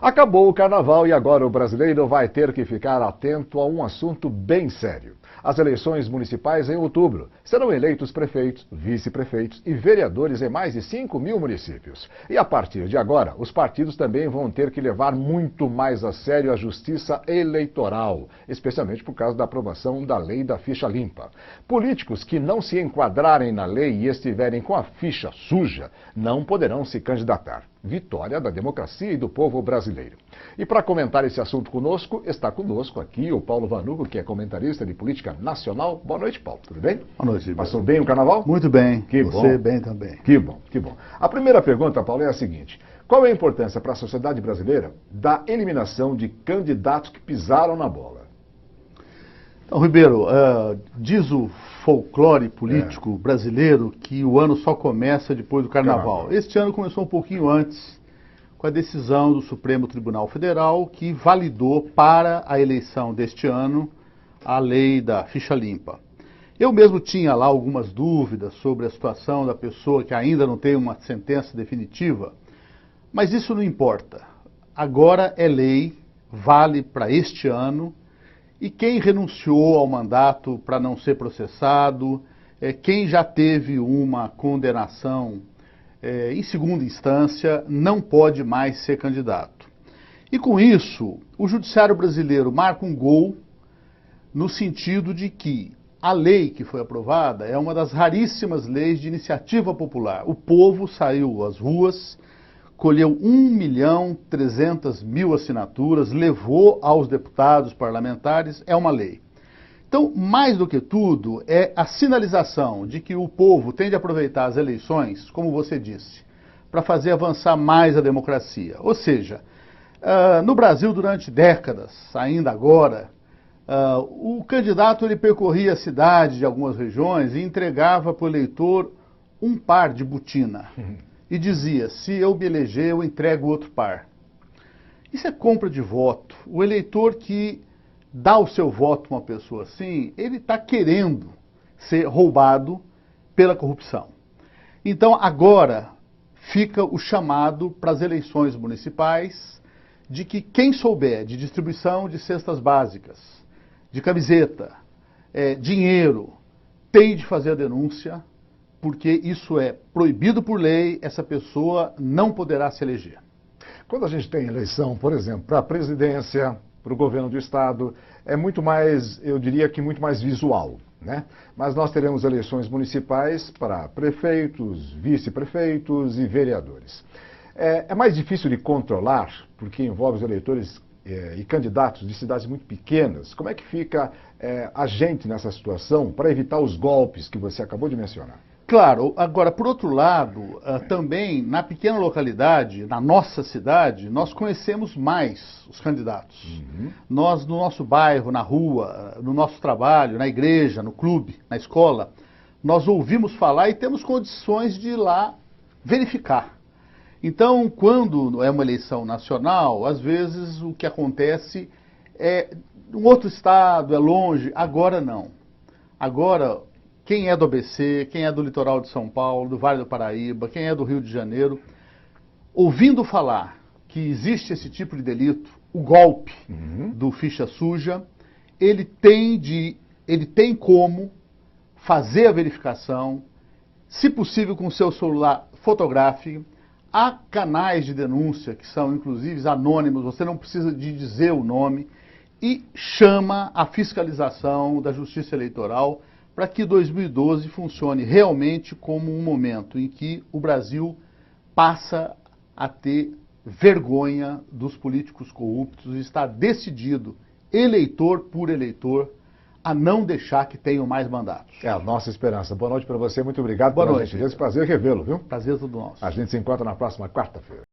Acabou o carnaval e agora o brasileiro vai ter que ficar atento a um assunto bem sério. As eleições municipais em outubro. Serão eleitos prefeitos, vice-prefeitos e vereadores em mais de 5.000 municípios. E a partir de agora, os partidos também vão ter que levar muito mais a sério a justiça eleitoral, especialmente por causa da aprovação da lei da ficha limpa. Políticos que não se enquadrarem na lei e estiverem com a ficha suja não poderão se candidatar. Vitória da democracia e do povo brasileiro. E para comentar esse assunto conosco, está conosco aqui o Paulo Vanucco, que é comentarista de política nacional. Boa noite, Paulo. Tudo bem? Boa noite. Passou bem o carnaval? Muito bem. Que Você bom. bem também. Que bom, que bom. A primeira pergunta, Paulo, é a seguinte. Qual é a importância para a sociedade brasileira da eliminação de candidatos que pisaram na bola? Então, Ribeiro, diz o folclore político brasileiro que o ano só começa depois do carnaval. Este ano começou um pouquinho antes, com a decisão do Supremo Tribunal Federal, que validou para a eleição deste ano a lei da ficha limpa. Eu mesmo tinha lá algumas dúvidas sobre a situação da pessoa que ainda não tem uma sentença definitiva, mas isso não importa. Agora é lei, vale para este ano. E quem renunciou ao mandato para não ser processado, quem já teve uma condenação em segunda instância, não pode mais ser candidato. E com isso, o judiciário brasileiro marca um gol no sentido de que a lei que foi aprovada é uma das raríssimas leis de iniciativa popular. O povo saiu às ruas, colheu 1.300.000 assinaturas, levou aos deputados parlamentares, é uma lei. Então, mais do que tudo, é a sinalização de que o povo tem de aproveitar as eleições, como você disse, para fazer avançar mais a democracia. Ou seja, no Brasil, durante décadas, ainda agora, o candidato ele percorria a cidade de algumas regiões e entregava para o eleitor um par de botina. E dizia, se eu me eleger, eu entrego outro par. Isso é compra de voto. O eleitor que dá o seu voto para uma pessoa assim, ele está querendo ser roubado pela corrupção. Então, agora, fica o chamado para as eleições municipais de que quem souber de distribuição de cestas básicas, de camiseta, dinheiro, tem de fazer a denúncia, porque isso é proibido por lei, essa pessoa não poderá se eleger. Quando a gente tem eleição, por exemplo, para a presidência, para o governo do estado, é muito mais, eu diria que muito mais visual, né? Mas nós teremos eleições municipais para prefeitos, vice-prefeitos e vereadores. É mais difícil de controlar, porque envolve os eleitores e candidatos de cidades muito pequenas. Como é que fica a gente nessa situação para evitar os golpes que você acabou de mencionar? Claro, agora, por outro lado, também na pequena localidade, na nossa cidade, nós conhecemos mais os candidatos. Nós, no nosso bairro, na rua, no nosso trabalho, na igreja, no clube, na escola, nós ouvimos falar e temos condições de ir lá verificar. Então, quando é uma eleição nacional, às vezes o que acontece é um outro estado, é longe, agora não. Agora, quem é do ABC, quem é do litoral de São Paulo, do Vale do Paraíba, quem é do Rio de Janeiro, ouvindo falar que existe esse tipo de delito, o golpe do ficha suja, ele tem como fazer a verificação, se possível com o seu celular fotografe. Há canais de denúncia que são inclusive anônimos, você não precisa de dizer o nome, e chama a fiscalização da Justiça Eleitoral para que 2012 funcione realmente como um momento em que o Brasil passa a ter vergonha dos políticos corruptos e está decidido, eleitor por eleitor, a não deixar que tenham mais mandatos. É a nossa esperança. Boa noite para você, muito obrigado. Boa noite. Prazer revê-lo, viu? Prazer todo nosso. A gente se encontra na próxima quarta-feira.